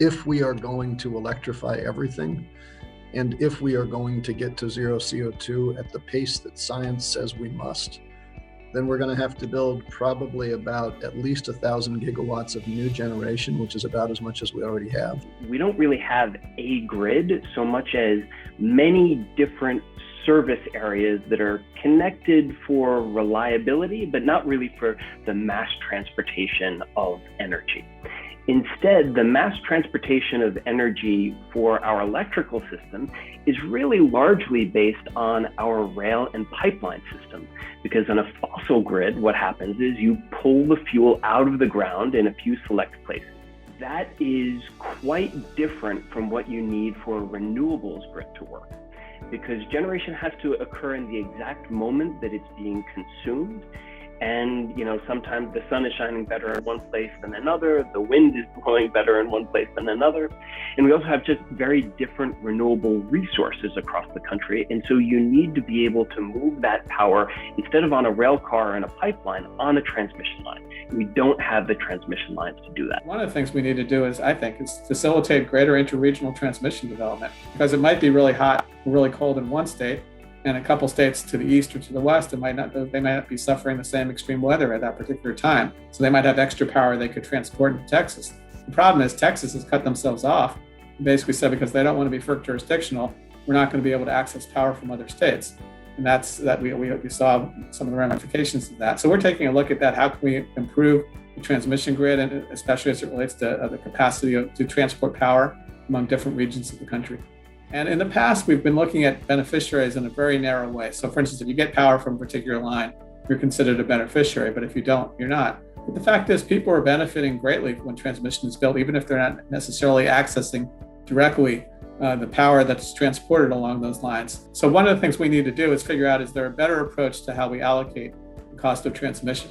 if we are going to electrify everything, and if we are going to get to zero CO2 at the pace that science says we must, then we're going to have to build probably about at least 1,000 gigawatts of new generation, which is about as much as we already have. We don't really have a grid so much as many different service areas that are connected for reliability, but not really for the mass transportation of energy. Instead, the mass transportation of energy for our electrical system is really largely based on our rail and pipeline system. Because on a fossil grid, what happens is you pull the fuel out of the ground in a few select places. That is quite different from what you need for a renewables grid to work. Because generation has to occur in the exact moment that it's being consumed. And, sometimes the sun is shining better in one place than another, the wind is blowing better in one place than another. And we also have just very different renewable resources across the country. And so you need to be able to move that power, instead of on a rail car and a pipeline, on a transmission line. We don't have the transmission lines to do that. One of the things we need to do is facilitate greater interregional transmission development, because it might be really hot, really cold in one state, and a couple states to the east or to the west, they might not be suffering the same extreme weather at that particular time. So they might have extra power they could transport into Texas. The problem is Texas has cut themselves off and basically said, because they don't want to be FERC jurisdictional, we're not going to be able to access power from other states. And we saw some of the ramifications of that. So we're taking a look at that. How can we improve the transmission grid, and especially as it relates to the capacity to transport power among different regions of the country? And in the past, we've been looking at beneficiaries in a very narrow way. So for instance, if you get power from a particular line, you're considered a beneficiary, but if you don't, you're not. But the fact is, people are benefiting greatly when transmission is built, even if they're not necessarily accessing directly the power that's transported along those lines. So one of the things we need to do is figure out, is there a better approach to how we allocate the cost of transmission?